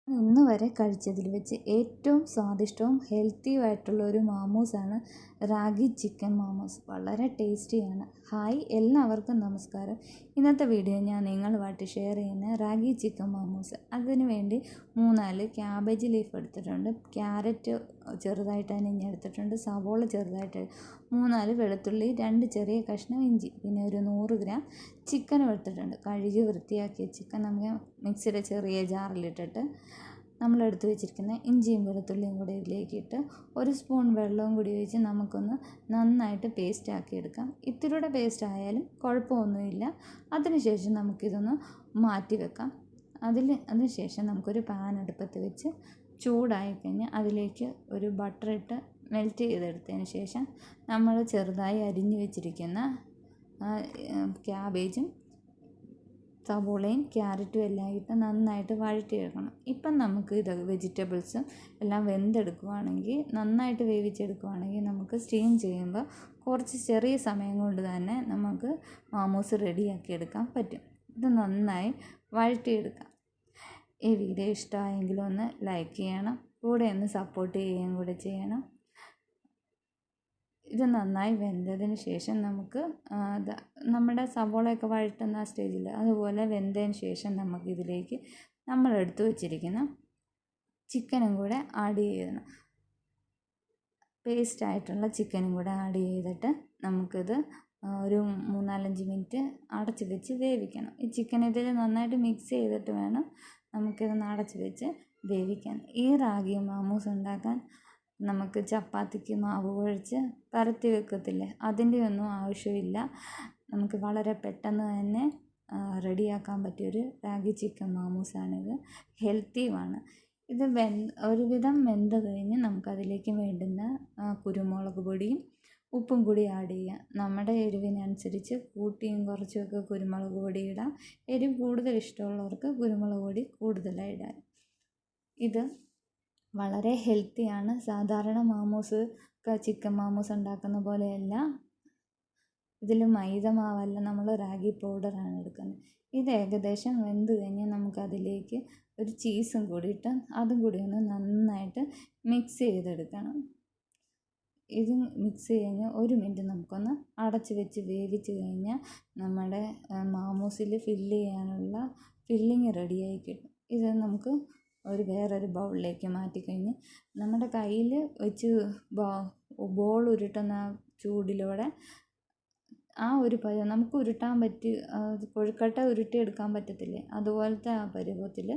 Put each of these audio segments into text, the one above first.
ഇന്ന് വരെ കഴിച്ചതിൽ വെച്ച് ഏറ്റവും സ്വാദിഷ്ടവും ഹെൽത്തിയുമായിട്ടുള്ള ഒരു മാമൂസാണ് റാഗി ചിക്കൻ മാമൂസ്. വളരെ ടേസ്റ്റിയാണ്. ഹായ്, എല്ലാവർക്കും നമസ്കാരം. ഇന്നത്തെ വീഡിയോ ഞാൻ നിങ്ങളുമായിട്ട് ഷെയർ ചെയ്യുന്ന റാഗി ചിക്കൻ മാമൂസ്. അതിന് വേണ്ടി 3-4 ക്യാബേജ് ലീഫ് എടുത്തിട്ടുണ്ട്, ക്യാരറ്റ് ചെറുതായിട്ട് അരിഞ്ഞെടുത്തിട്ടുണ്ട്, സവോള ചെറുതായിട്ട്, 3-4 വെളുത്തുള്ളി, 2 ചെറിയ കഷ്ണം ഇഞ്ചി, പിന്നെ ഒരു 100 ഗ്രാം ചിക്കൻ എടുത്തിട്ടുണ്ട്. കഴുകി വൃത്തിയാക്കിയ ചിക്കൻ നമുക്ക് മിക്സിയുടെ ചെറിയ ജാറിലിട്ടിട്ട് നമ്മളെടുത്ത് വെച്ചിരിക്കുന്ന ഇഞ്ചിയും വെളുത്തുള്ളിയും കൂടി ഇതിലേക്കിട്ട് 1 സ്പൂൺ വെള്ളവും കൂടി ഒഴിച്ച് നമുക്കൊന്ന് നന്നായിട്ട് പേസ്റ്റാക്കി എടുക്കാം. ഇത്തിരിയുടെ പേസ്റ്റ് ആയാലും കുഴപ്പമൊന്നുമില്ല. അതിനുശേഷം നമുക്കിതൊന്ന് മാറ്റി വെക്കാം. അതിനുശേഷം നമുക്കൊരു പാൻ അടുപ്പത്ത് വെച്ച് ചൂടായി കഴിഞ്ഞാൽ അതിലേക്ക് ഒരു ബട്ടർ ഇട്ട് മെൽറ്റ് ചെയ്തെടുത്തതിന് ശേഷം നമ്മൾ ചെറുതായി അരിഞ്ഞു വെച്ചിരിക്കുന്ന ക്യാബേജും സവോളയും ക്യാരറ്റും എല്ലാം ഇട്ട് നന്നായിട്ട് വഴറ്റിയെടുക്കണം. ഇപ്പം നമുക്ക് ഇത് വെജിറ്റബിൾസും എല്ലാം വെന്തെടുക്കുകയാണെങ്കിൽ, നന്നായിട്ട് വേവിച്ചെടുക്കുകയാണെങ്കിൽ നമുക്ക് സ്റ്റീം ചെയ്യുമ്പോൾ കുറച്ച് ചെറിയ സമയം കൊണ്ട് തന്നെ നമുക്ക് മാമൂസ് റെഡിയാക്കി എടുക്കാൻ പറ്റും. ഇത് നന്നായി വഴറ്റിയെടുക്കാം. ഈ വീഡിയോ ഇഷ്ടമായെങ്കിൽ ഒന്ന് ലൈക്ക് ചെയ്യണം, കൂടെ ഒന്ന് സപ്പോർട്ട് ചെയ്യുകയും കൂടെ ചെയ്യണം. ഇത് നന്നായി വെന്തതിന് ശേഷം നമുക്ക് നമ്മുടെ സവോളയൊക്കെ വഴറ്റുന്ന ആ സ്റ്റേജിൽ അതുപോലെ വെന്തതിന് ശേഷം നമുക്കിതിലേക്ക് നമ്മളെടുത്ത് വെച്ചിരിക്കുന്ന ചിക്കനും കൂടെ ആഡ് ചെയ്യണം. പേസ്റ്റായിട്ടുള്ള ചിക്കനും കൂടെ ആഡ് ചെയ്തിട്ട് നമുക്കിത് ഒരു 3-4 മിനിറ്റ് അടച്ച് വെച്ച് വേവിക്കണം. ഈ ചിക്കൻ ഇതിൽ നന്നായിട്ട് മിക്സ് ചെയ്തിട്ട് വേണം നമുക്കിതൊന്ന് അടച്ച് വെച്ച് വേവിക്കാൻ. ഈ റാഗി മാമൂസ് ഉണ്ടാക്കാൻ നമുക്ക് ചപ്പാത്തിക്ക് മാവ് കുഴച്ച് പരത്തി വെക്കത്തില്ലേ, അതിൻ്റെ ഒന്നും ആവശ്യമില്ല. നമുക്ക് വളരെ പെട്ടെന്ന് തന്നെ റെഡിയാക്കാൻ പറ്റിയൊരു റാഗി ചിക്കൻ മാമൂസാണിത്. ഹെൽത്തിയുമാണ്. ഇത് ഒരുവിധം വെന്ത് കഴിഞ്ഞ് നമുക്കതിലേക്ക് വേണ്ടുന്ന കുരുമുളക് പൊടിയും ഉപ്പും കൂടി ആഡ് ചെയ്യാം. നമ്മുടെ എരിവിനനുസരിച്ച് കൂട്ടിയും കുറച്ചുമൊക്കെ കുരുമുളക് പൊടി ഇടാം. എരിവ് കൂടുതൽ ഇഷ്ടമുള്ളവർക്ക് കുരുമുളക് പൊടി കൂടുതലായി ഇടാം. ഇത് വളരെ ഹെൽത്തിയാണ്. സാധാരണ മാമൂസ് ചിക്കൻ മാമൂസ് ഉണ്ടാക്കുന്ന പോലെയല്ല. ഇതിൽ മൈദ മാവല്ല, നമ്മൾ റാഗി പൗഡറാണ് എടുക്കുന്നത്. ഇത് ഏകദേശം വെന്ത് കഴിഞ്ഞാൽ നമുക്കതിലേക്ക് ഒരു ചീസും കൂടി ഇട്ട് അതും കൂടി ഒന്ന് നന്നായിട്ട് മിക്സ് ചെയ്തെടുക്കണം. ഇത് മിക്സ് കഴിഞ്ഞ് 1 മിനിറ്റ് നമുക്കൊന്ന് അടച്ച് വെച്ച് വേവിച്ച് കഴിഞ്ഞാൽ നമ്മുടെ മാമൂസിൽ ഫില്ല് ചെയ്യാനുള്ള ഫില്ലിങ് റെഡിയായി കിട്ടും. ഇത് നമുക്ക് വേറൊരു ബൗളിലേക്ക് മാറ്റിക്കഴിഞ്ഞ് നമ്മുടെ കയ്യിൽ വെച്ച് ബോൾ ഉരുട്ടുന്ന ചൂടിലൂടെ ആ ഒരു നമുക്ക് ഉരുട്ടാൻ കൊഴുക്കട്ട ഉരുട്ടിയെടുക്കാൻ പറ്റത്തില്ലേ, അതുപോലത്തെ ആ പരുവത്തിൽ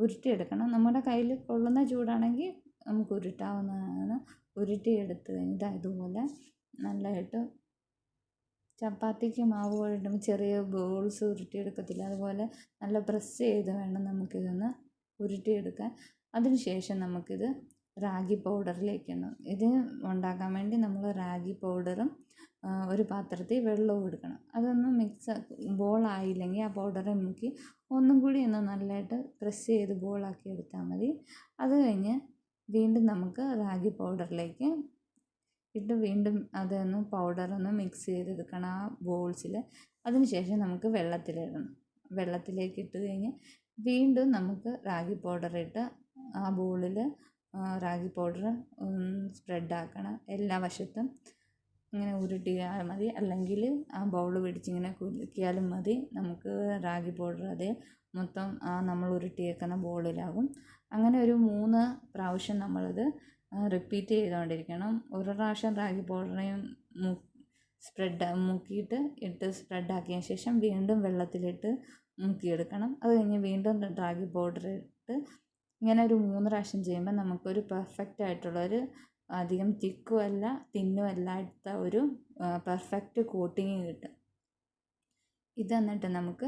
ഉരുട്ടിയെടുക്കണം. നമ്മുടെ കയ്യിൽ കൊള്ളുന്ന ചൂടാണെങ്കിൽ നമുക്ക് ഉരുട്ടാവുന്നതാണ്. ഉരുട്ടിയെടുത്ത് കഴിഞ്ഞിട്ട് ഇതുപോലെ നല്ലതായിട്ട് ചപ്പാത്തിക്ക് മാവ് കുഴട്ടുമ്പോൾ ചെറിയ ബോൾസ് ഉരുട്ടിയെടുക്കത്തില്ല, അതുപോലെ നല്ല പ്രസ് ചെയ്ത് വേണം നമുക്കിതൊന്ന് ഉരുട്ടിയെടുക്കാൻ. അതിനുശേഷം നമുക്കിത് റാഗി പൗഡറിലേക്ക് ഇടണം. ഇത് ഉണ്ടാക്കാൻ വേണ്ടി നമ്മൾ റാഗി പൗഡറും ഒരു പാത്രത്തിൽ വെള്ളവും എടുക്കണം. അതൊന്ന് മിക്സ് ബോളായില്ലെങ്കിൽ ആ പൗഡറെ മുക്കി ഒന്നും കൂടി ഒന്ന് നല്ലതായിട്ട് പ്രസ് ചെയ്ത് ബോളാക്കി എടുത്താൽ മതി. അത് കഴിഞ്ഞ് വീണ്ടും നമുക്ക് റാഗി പൗഡറിലേക്ക് ഇട്ട് വീണ്ടും അതൊന്ന് പൗഡറൊന്ന് മിക്സ് ചെയ്തെടുക്കണം ആ ബോൾസിൽ. അതിനുശേഷം നമുക്ക് വെള്ളത്തിലിടണം. വെള്ളത്തിലേക്ക് ഇട്ട് കഴിഞ്ഞ് വീണ്ടും നമുക്ക് റാഗി പൗഡർ ഇട്ട് ആ ബോളിൽ റാഗി പൗഡർ സ്പ്രെഡാക്കണം. എല്ലാ വശത്തും ഇങ്ങനെ ഉരുട്ടിയാൽ മതി, അല്ലെങ്കിൽ ആ ബൗൾ പിടിച്ചിങ്ങനെ കുലുക്കിയാലും മതി. നമുക്ക് റാഗി പൗഡർ അതേ മൊത്തം നമ്മൾ ഉരുട്ടിയേക്കുന്ന ബോളിലാകും. അങ്ങനെ ഒരു 3 പ്രാവശ്യം നമ്മളിത് റിപ്പീറ്റ് ചെയ്തുകൊണ്ടിരിക്കണം. ഒരു പ്രാവശ്യം റാഗി പൗഡറേയും മുക്കിയിട്ട് സ്പ്രെഡാക്കിയതിന് ശേഷം വീണ്ടും വെള്ളത്തിലിട്ട് മുക്കിയെടുക്കണം. അത് കഴിഞ്ഞ് വീണ്ടും റാഗി പൗഡർ ഇട്ട് ഇങ്ങനെ ഒരു 3 പ്രാവശ്യം ചെയ്യുമ്പോൾ നമുക്കൊരു പെർഫെക്റ്റ് ആയിട്ടുള്ളൊരു, അധികം തിക്കും അല്ല തിന്നും അല്ലാത്ത ഒരു പെർഫെക്റ്റ് കോട്ടിങ് കിട്ടും. ഇത് എന്നിട്ട് നമുക്ക്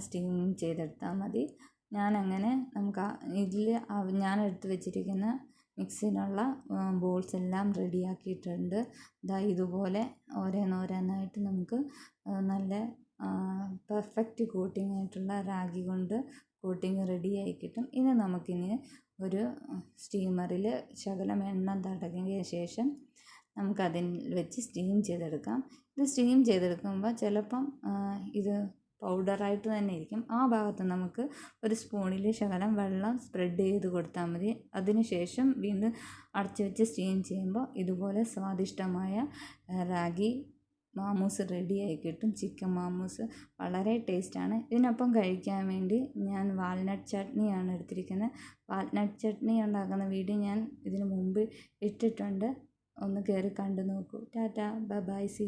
സ്റ്റീം ചെയ്തെടുത്താൽ മതി. ഞാനങ്ങനെ ഞാൻ എടുത്ത് വെച്ചിരിക്കുന്ന മിക്സിനുള്ള ബോൾസ് എല്ലാം റെഡിയാക്കിയിട്ടുണ്ട്. ഇതുപോലെ ഓരോന്നോരോന്നായിട്ട് നമുക്ക് നല്ല പെർഫെക്റ്റ് കോട്ടിംഗ് ആയിട്ടുള്ള റാഗി കൊണ്ട് കോട്ടിങ് റെഡിയായി കിട്ടും. ഇനി നമുക്കിനി ഒരു സ്റ്റീമറിൽ ശകലം എണ്ണ തടവിയ ശേഷം നമുക്കതിൽ വെച്ച് സ്റ്റീം ചെയ്തെടുക്കാം. ഇത് സ്റ്റീം ചെയ്തെടുക്കുമ്പോൾ ചിലപ്പം ഇത് പൗഡറായിട്ട് തന്നെ ഇരിക്കും. ആ ഭാഗത്ത് നമുക്ക് ഒരു സ്പൂണിൽ ശകലം വെള്ളം സ്പ്രെഡ് ചെയ്ത് കൊടുത്താൽ മതി. അതിനുശേഷം വീണ്ടും അടച്ചു വെച്ച് സ്റ്റീം ചെയ്യുമ്പോൾ ഇതുപോലെ സ്വാദിഷ്ടമായ റാഗി മാമൂസ് റെഡിയായി കിട്ടും. ചിക്കൻ മാമൂസ് വളരെ ടേസ്റ്റാണ്. ഇതിനൊപ്പം കഴിക്കാൻ വേണ്ടി ഞാൻ വാൽനട്ട് ചട്നിയാണ് എടുത്തിരിക്കുന്നത്. വാൽനട്ട് ചട്നി ഉണ്ടാക്കുന്ന വീഡിയോ ഞാൻ ഇതിനു മുമ്പ് ഇട്ടിട്ടുണ്ട്. ഒന്ന് കയറി കണ്ടു നോക്കൂ. Tata, bye bye, C.